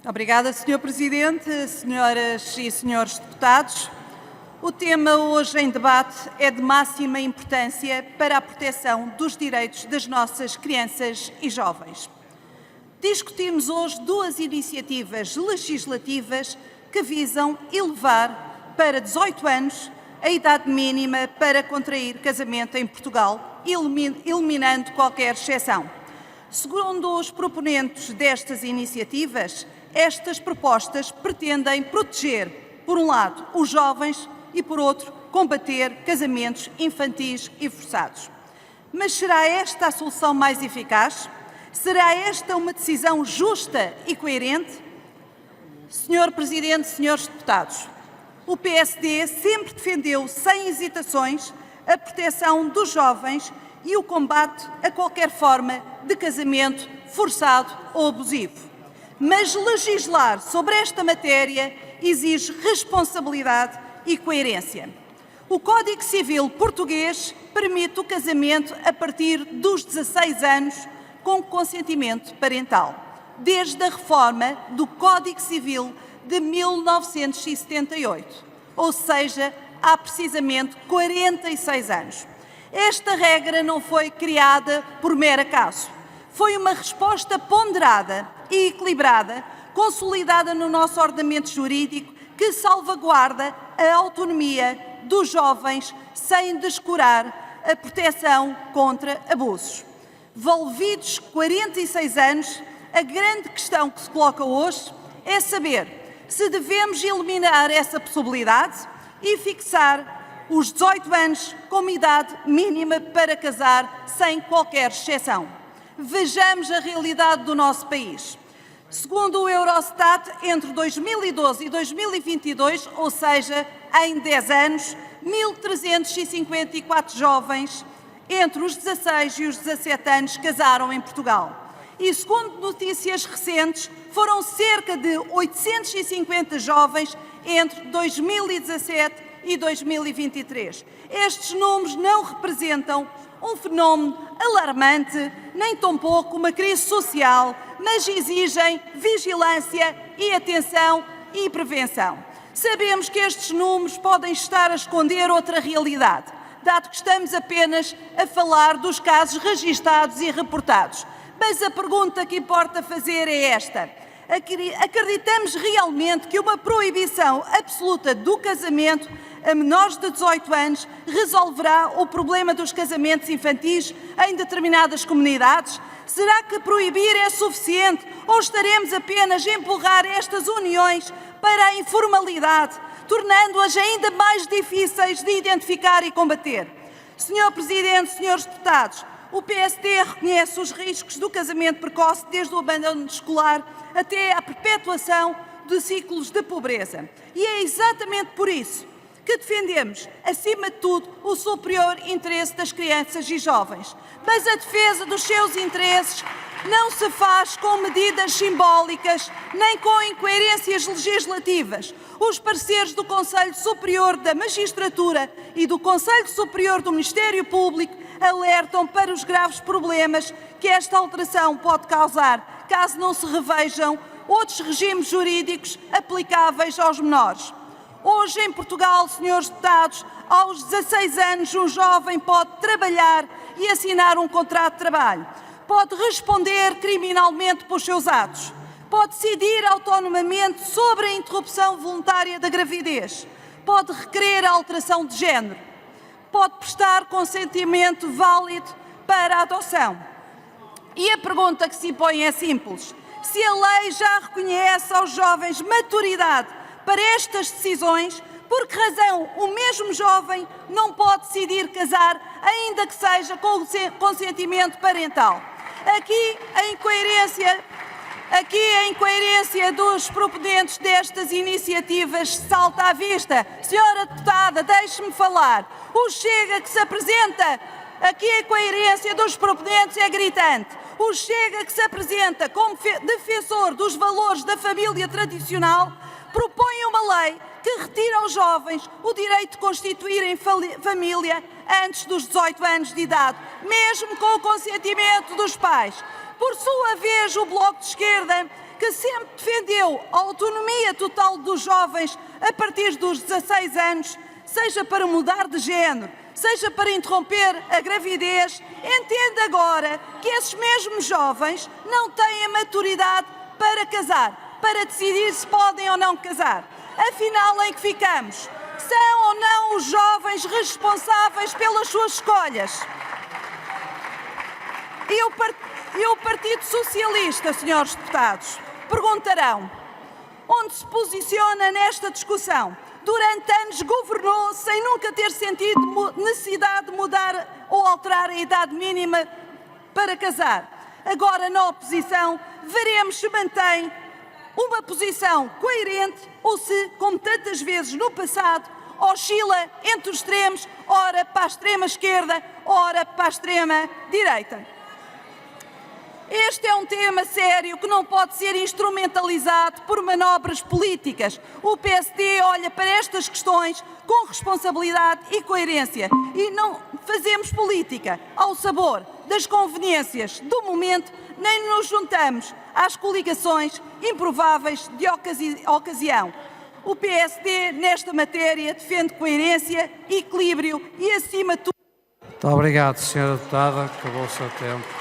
Obrigada, Sr. Presidente, senhoras e senhores deputados. O tema hoje em debate é de máxima importância para a proteção dos direitos das nossas crianças e jovens. Discutimos hoje duas iniciativas legislativas que visam elevar para 18 anos a idade mínima para contrair casamento em Portugal, eliminando qualquer exceção. Segundo os proponentes destas iniciativas, estas propostas pretendem proteger, por um lado, os jovens e, por outro, combater casamentos infantis e forçados. Mas será esta a solução mais eficaz? Será esta uma decisão justa e coerente? Senhor Presidente, senhores deputados, o PSD sempre defendeu, sem hesitações, a proteção dos jovens e o combate a qualquer forma de casamento forçado ou abusivo. Mas legislar sobre esta matéria exige responsabilidade e coerência. O Código Civil português permite o casamento a partir dos 16 anos com consentimento parental, desde a reforma do Código Civil de 1978, ou seja, há precisamente 46 anos. Esta regra não foi criada por mero acaso. Foi uma resposta ponderada e equilibrada, consolidada no nosso ordenamento jurídico, que salvaguarda a autonomia dos jovens sem descurar a proteção contra abusos. Volvidos 46 anos, a grande questão que se coloca hoje é saber se devemos eliminar essa possibilidade e fixar os 18 anos como idade mínima para casar sem qualquer exceção. Vejamos a realidade do nosso país. Segundo o Eurostat, entre 2012 e 2022, ou seja, em 10 anos, 1.354 jovens entre os 16 e os 17 anos casaram em Portugal. E, segundo notícias recentes, foram cerca de 850 jovens entre 2017 e 2023. Estes números não representam um fenómeno alarmante, nem tampouco uma crise social, mas exigem vigilância e atenção e prevenção. Sabemos que estes números podem estar a esconder outra realidade, dado que estamos apenas a falar dos casos registados e reportados. Mas a pergunta que importa fazer é esta: acreditamos realmente que uma proibição absoluta do casamento a menores de 18 anos resolverá o problema dos casamentos infantis em determinadas comunidades? Será que proibir é suficiente ou estaremos apenas a empurrar estas uniões para a informalidade, tornando-as ainda mais difíceis de identificar e combater? Senhor Presidente, senhores deputados, o PSD reconhece os riscos do casamento precoce desde o abandono escolar até à perpetuação de ciclos de pobreza. E é exatamente por isso que defendemos, acima de tudo, o superior interesse das crianças e jovens. Mas a defesa dos seus interesses não se faz com medidas simbólicas nem com incoerências legislativas. Os pareceres do Conselho Superior da Magistratura e do Conselho Superior do Ministério Público alertam para os graves problemas que esta alteração pode causar, caso não se revejam outros regimes jurídicos aplicáveis aos menores. Hoje, em Portugal, senhores deputados, aos 16 anos, um jovem pode trabalhar e assinar um contrato de trabalho, pode responder criminalmente pelos seus atos, pode decidir autonomamente sobre a interrupção voluntária da gravidez, pode requerer a alteração de género, pode prestar consentimento válido para a adoção. E a pergunta que se impõe é simples: se a lei já reconhece aos jovens maturidade para estas decisões, por que razão o mesmo jovem não pode decidir casar, ainda que seja com consentimento parental? Aqui a incoerência dos proponentes destas iniciativas salta à vista. Senhora deputada, deixe-me falar. O Chega que se apresenta, aqui a incoerência dos proponentes é gritante. O Chega que se apresenta como defensor dos valores da família tradicional propõe uma lei que retira aos jovens o direito de constituírem família antes dos 18 anos de idade, mesmo com o consentimento dos pais. Por sua vez, o Bloco de Esquerda, que que sempre defendeu a autonomia total dos jovens a partir dos 16 anos, seja para mudar de género, seja para interromper a gravidez, entende agora que esses mesmos jovens não têm a maturidade para casar, para decidir se podem ou não casar. Afinal, em que ficamos? São ou não os jovens responsáveis pelas suas escolhas? E o Partido Socialista, senhores deputados, perguntarão onde se posiciona nesta discussão. Durante anos governou sem nunca ter sentido necessidade de mudar ou alterar a idade mínima para casar. Agora, na oposição, veremos se mantém uma posição coerente ou se, como tantas vezes no passado, oscila entre os extremos, ora para a extrema esquerda, ora para a extrema direita. Este é um tema sério que não pode ser instrumentalizado por manobras políticas. O PSD olha para estas questões com responsabilidade e coerência e não fazemos política ao sabor das conveniências do momento, nem nos juntamos às coligações improváveis de ocasião. O PSD, nesta matéria, defende coerência, equilíbrio e, acima de tudo... Muito obrigado, Sra. Deputada. Acabou o seu tempo.